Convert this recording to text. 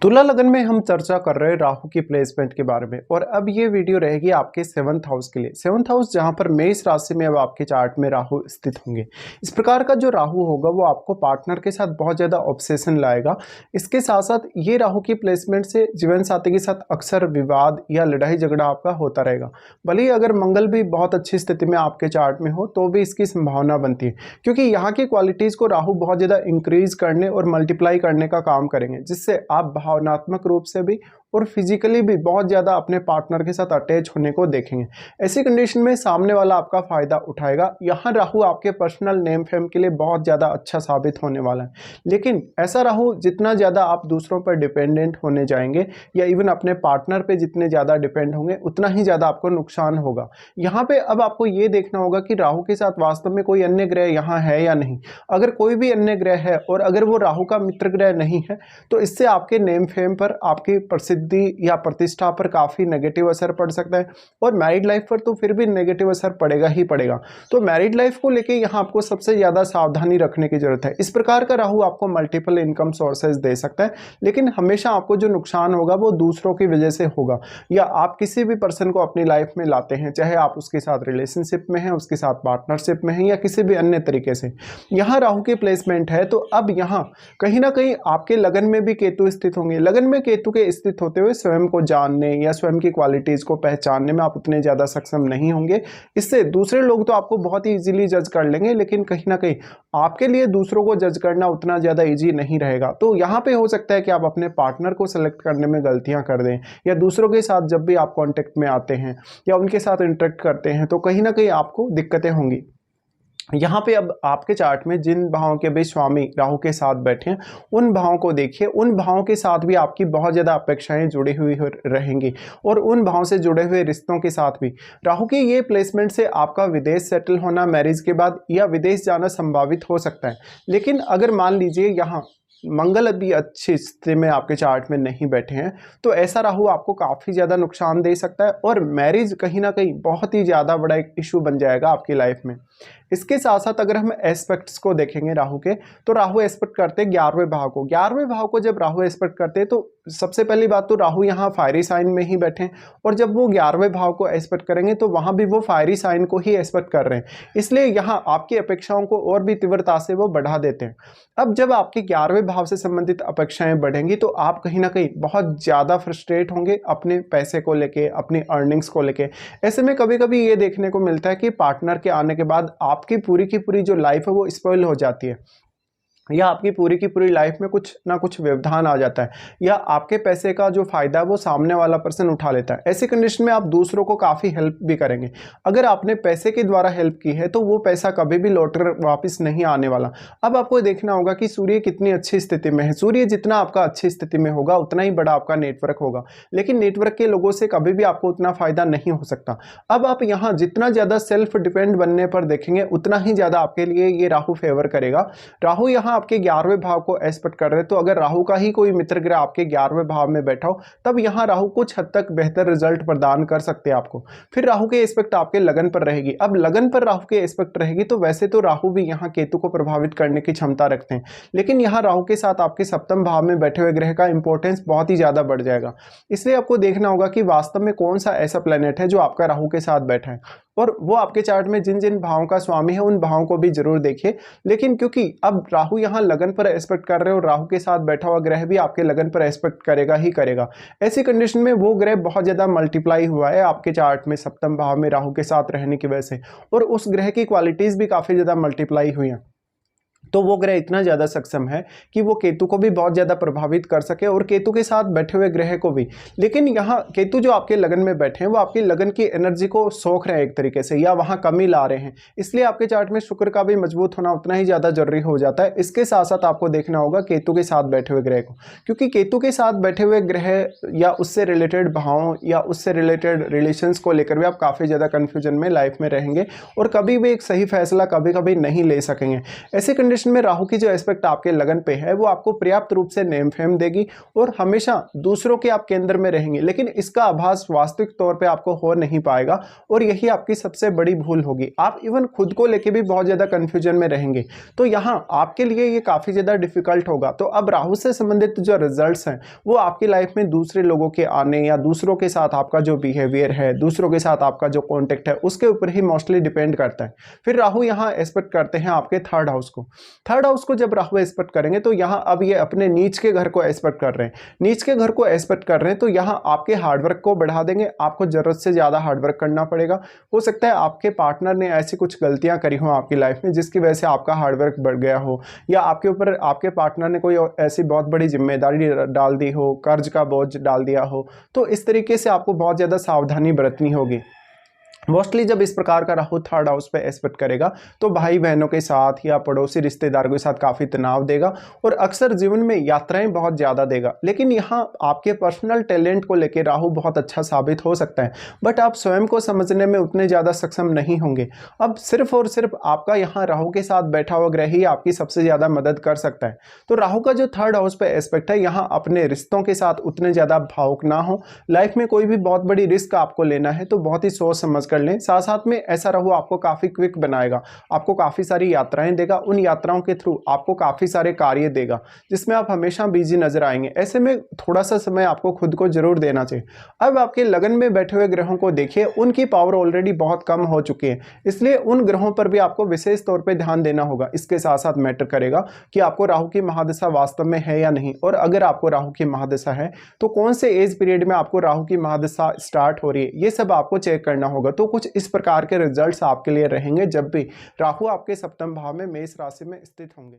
तुला लगन में हम चर्चा कर रहे हैं राहु की प्लेसमेंट के बारे में। और अब ये वीडियो रहेगी आपके 7th हाउस के लिए। 7th हाउस जहां पर मेष राशि में अब आपके चार्ट में राहु स्थित होंगे। इस प्रकार का जो राहु होगा वो आपको पार्टनर के साथ बहुत ज़्यादा ऑब्सेशन लाएगा। इसके साथ साथ ये राहु की प्लेसमेंट से जीवन साथी के साथ अक्सर विवाद या लड़ाई झगड़ा आपका होता रहेगा। भले ही अगर मंगल भी बहुत अच्छी स्थिति में आपके चार्ट में हो तो भी इसकी संभावना बनती है, क्योंकि यहाँ की क्वालिटीज़ को राहु बहुत ज़्यादा इंक्रीज करने और मल्टीप्लाई करने का काम करेंगे, जिससे आप भावनात्मक रूप से भी और फिजिकली भी बहुत ज़्यादा अपने पार्टनर के साथ अटैच होने को देखेंगे। ऐसी कंडीशन में सामने वाला आपका फ़ायदा उठाएगा। यहाँ राहु आपके पर्सनल नेम फेम के लिए बहुत ज़्यादा अच्छा साबित होने वाला है। लेकिन ऐसा राहु जितना ज़्यादा आप दूसरों पर डिपेंडेंट होने जाएंगे या इवन अपने पार्टनर पर जितने ज़्यादा डिपेंड होंगे उतना ही ज़्यादा आपको नुकसान होगा। यहाँ पे अब आपको ये देखना होगा कि राहु के साथ वास्तव में कोई अन्य ग्रह यहाँ है या नहीं। अगर कोई भी अन्य ग्रह है और अगर वो राहु का मित्र ग्रह नहीं है तो इससे आपके नेम फेम पर, आपकी प्रसिद्धि या प्रतिष्ठा पर काफ़ी नेगेटिव असर पड़ सकता है। और मैरिड लाइफ पर तो फिर भी नेगेटिव असर पड़ेगा ही पड़ेगा। तो मैरिड लाइफ को लेके यहाँ आपको सबसे ज़्यादा सावधानी रखने की जरूरत है। इस प्रकार का राहु आपको मल्टीपल इनकम सोर्सेज दे सकता है, लेकिन हमेशा आपको जो नुकसान होगा वो दूसरों की वजह से होगा। या आप किसी भी पर्सन को अपनी लाइफ में लाते हैं, चाहे आप उसके साथ रिलेशनशिप में हैं, उसके साथ पार्टनरशिप में हैं या किसी भी अन्य तरीके से। यहाँ राहु की प्लेसमेंट है तो अब यहाँ कहीं ना कहीं आपके लगन में भी केतु स्थित होंगे। लगन में केतु के स्थित होते हुए स्वयं को जानने या स्वयं की क्वालिटीज को पहचानने में आप उतने ज्यादा सक्षम नहीं होंगे। इससे दूसरे लोग तो आपको बहुत ही इजीली जज कर लेंगे, लेकिन कहीं ना कहीं आपके लिए दूसरों को जज करना उतना ज्यादा इजी नहीं रहेगा। तो यहाँ पे हो सकता है कि आप अपने पार्टनर को सेलेक्ट करने में गलतियां कर दें, या दूसरों के साथ जब भी आप कॉन्टेक्ट में आते हैं या उनके साथ इंटरेक्ट करते हैं तो कहीं ना कहीं आपको दिक्कतें होंगी। यहाँ पे अब आपके चार्ट में जिन भावों के भी स्वामी राहु के साथ बैठे हैं उन भावों को देखिए। उन भावों के साथ भी आपकी बहुत ज़्यादा अपेक्षाएं जुड़ी हुई रहेंगी, और उन भावों से जुड़े हुए रिश्तों के साथ भी राहु की ये प्लेसमेंट से आपका विदेश सेटल होना मैरिज के बाद या विदेश जाना संभावित हो सकता है। लेकिन अगर मान लीजिए यहाँ मंगल अभी अच्छी स्थिति में आपके चार्ट में नहीं बैठे हैं तो ऐसा राहु आपको काफ़ी ज़्यादा नुकसान दे सकता है, और मैरिज कहीं ना कहीं बहुत ही ज़्यादा बड़ा एक इशू बन जाएगा आपकी लाइफ में। इसके साथ साथ अगर हम एस्पेक्ट्स को देखेंगे राहु के, तो राहु एस्पेक्ट करते हैं 11वें भाव को। 11वें भाव को जब राहु एस्पेक्ट करते हैं तो सबसे पहली बात तो राहु यहाँ फायरी साइन में ही बैठे हैं, और जब वो 11वें भाव को एस्पेक्ट करेंगे तो वहाँ भी वो फायरी साइन को ही एस्पेक्ट कर रहे हैं, इसलिए यहाँ आपकी अपेक्षाओं को और भी तीव्रता से वो बढ़ा देते हैं। अब जब आपके 11वें भाव से संबंधित अपेक्षाएं बढ़ेंगी तो आप कहीं ना कहीं बहुत ज़्यादा फ्रस्ट्रेट होंगे अपने पैसे को लेके, अपनी अर्निंग्स को लेके। ऐसे में कभी कभी ये देखने को मिलता है कि पार्टनर के आने के बाद आपकी पूरी की पूरी जो लाइफ है वो स्पॉइल हो जाती है, या आपकी पूरी की पूरी लाइफ में कुछ ना कुछ व्यवधान आ जाता है, या आपके पैसे का जो फायदा है वो सामने वाला पर्सन उठा लेता है। ऐसी कंडीशन में आप दूसरों को काफ़ी हेल्प भी करेंगे। अगर आपने पैसे के द्वारा हेल्प की है तो वो पैसा कभी भी लौटकर वापस नहीं आने वाला। अब आपको देखना होगा कि सूर्य कितनी अच्छी स्थिति में है। सूर्य जितना आपका अच्छी स्थिति में होगा उतना ही बड़ा आपका नेटवर्क होगा, लेकिन नेटवर्क के लोगों से कभी भी आपको उतना फायदा नहीं हो सकता। अब आप यहाँ जितना ज़्यादा सेल्फ डिपेंड बनने पर देखेंगे उतना ही ज़्यादा आपके लिए ये राहु फेवर करेगा। राहु यहाँ आपके 11वें भाव को एस्पेक्ट कर रहे हैं, तो अगर राहु का ही कोई मित्र ग्रह आपके 11वें भाव में बैठा हो तब यहाँ राहु कुछ हद तक बेहतर रिजल्ट प्रदान कर सकते हैं आपको। फिर राहु के एस्पेक्ट आपके लगन पर रहेगी। अब लगन पर राहु के एस्पेक्ट रहेगी तो वैसे तो राहु भी यहाँ केतु को प्रभावित करने की क्षमता रखते हैं, लेकिन यहाँ राहु के साथ आपके सप्तम भाव में बैठे हुए ग्रह का इंपॉर्टेंस बहुत ही ज्यादा बढ़ जाएगा। इसलिए आपको देखना होगा कि वास्तव में कौन सा ऐसा प्लेनेट है जो आपका राहु के साथ बैठा है, और वो आपके चार्ट में जिन जिन भावों का स्वामी है उन भावों को भी जरूर देखिए। लेकिन क्योंकि अब राहु यहाँ लगन पर एस्पेक्ट कर रहे हो, राहु के साथ बैठा हुआ ग्रह भी आपके लगन पर एस्पेक्ट करेगा ही करेगा। ऐसी कंडीशन में वो ग्रह बहुत ज्यादा मल्टीप्लाई हुआ है आपके चार्ट में सप्तम भाव में राहु के साथ रहने की वजह से, और उस ग्रह की क्वालिटीज भी काफी ज्यादा मल्टीप्लाई हुई हैं। तो वो ग्रह इतना ज़्यादा सक्षम है कि वो केतु को भी बहुत ज़्यादा प्रभावित कर सके, और केतु के साथ बैठे हुए ग्रह को भी। लेकिन यहाँ केतु जो आपके लगन में बैठे हैं वो आपकी लगन की एनर्जी को सोख रहे हैं एक तरीके से, या वहाँ कमी ला रहे हैं। इसलिए आपके चार्ट में शुक्र का भी मजबूत होना उतना ही ज़्यादा जरूरी हो जाता है। इसके साथ साथ आपको देखना होगा केतु के साथ बैठे हुए ग्रह को, क्योंकि केतु के साथ बैठे हुए ग्रह या उससे रिलेटेड भावों या उससे रिलेटेड रिलेशंस को लेकर भी आप काफ़ी ज़्यादा कन्फ्यूजन में लाइफ में रहेंगे, और कभी भी एक सही फैसला कभी कभी नहीं ले सकेंगे। ऐसी कंडीशन सिचुएशन में राहु की जो एस्पेक्ट आपके लगन पे है वो आपको पर्याप्त रूप से नेम फेम देगी और हमेशा दूसरों के आप केंद्र में रहेंगे, लेकिन इसका आभास वास्तविक तौर पे आपको हो नहीं पाएगा और यही आपकी सबसे बड़ी भूल होगी। आप इवन खुद को लेके भी बहुत ज़्यादा कन्फ्यूजन में रहेंगे, तो यहाँ आपके लिए ये काफ़ी ज़्यादा डिफिकल्ट होगा। तो अब राहु से संबंधित जो रिजल्ट्स हैं वो आपकी लाइफ में दूसरे लोगों के आने या दूसरों के साथ आपका जो बिहेवियर है, दूसरों के साथ आपका जो कॉन्टेक्ट है, उसके ऊपर ही मोस्टली डिपेंड करता है। फिर राहु यहाँ एस्पेक्ट करते हैं आपके थर्ड हाउस को। थर्ड हाउस को जब राहु एस्पेक्ट करेंगे तो यहाँ अब ये अपने नीच के घर को एस्पेक्ट कर रहे हैं। नीच के घर को एस्पेक्ट कर रहे हैं तो यहाँ आपके हार्डवर्क को बढ़ा देंगे, आपको जरूरत से ज़्यादा हार्डवर्क करना पड़ेगा। हो सकता है आपके पार्टनर ने ऐसी कुछ गलतियां करी हो आपकी लाइफ में जिसकी वजह से आपका हार्डवर्क बढ़ गया हो, या आपके ऊपर आपके पार्टनर ने कोई ऐसी बहुत बड़ी जिम्मेदारी डाल दी हो, कर्ज का बोझ डाल दिया हो। तो इस तरीके से आपको बहुत ज़्यादा सावधानी बरतनी होगी। मोस्टली जब इस प्रकार का राहु थर्ड हाउस पे एस्पेक्ट करेगा तो भाई बहनों के साथ या पड़ोसी रिश्तेदारों के साथ काफ़ी तनाव देगा और अक्सर जीवन में यात्राएं बहुत ज़्यादा देगा। लेकिन यहाँ आपके पर्सनल टैलेंट को लेकर राहु बहुत अच्छा साबित हो सकता है, बट आप स्वयं को समझने में उतने ज़्यादा सक्षम नहीं होंगे। अब सिर्फ और सिर्फ आपका यहाँ राहु के साथ बैठा हुआ ग्रह ही आपकी सबसे ज़्यादा मदद कर सकता है। तो राहु का जो थर्ड हाउस पे एस्पेक्ट है, यहाँ अपने रिश्तों के साथ उतने ज़्यादा भावुक ना हो। लाइफ में कोई भी बहुत बड़ी रिस्क आपको लेना है तो बहुत ही सोच समझ कर लें। साथ साथ में ऐसा राहु आपको काफी क्विक बनाएगा, आपको काफी सारी यात्राएं देगा, उन यात्राओं के थ्रू आपको काफी सारे कार्य देगा जिसमें आप हमेशा बिजी नजर आएंगे। ऐसे में थोड़ा सा समय आपको खुद को जरूर देना चाहिए। अब आपके लगन में बैठे हुए ग्रहों को देखिए, उनकी पावर ऑलरेडी बहुत कम हो चुकी है, इसलिए उन ग्रहों पर भी आपको विशेष तौर पर ध्यान देना होगा। इसके साथ साथ मैटर करेगा कि आपको राहु की महादशा वास्तव में है या नहीं, और अगर आपको राहु की महादशा है तो कौन से एज पीरियड में आपको राहु की महादशा स्टार्ट हो रही है, ये सब आपको चेक करना होगा। तो कुछ इस प्रकार के रिजल्ट्स आपके लिए रहेंगे जब भी राहु आपके सप्तम भाव में मेष राशि में स्थित होंगे।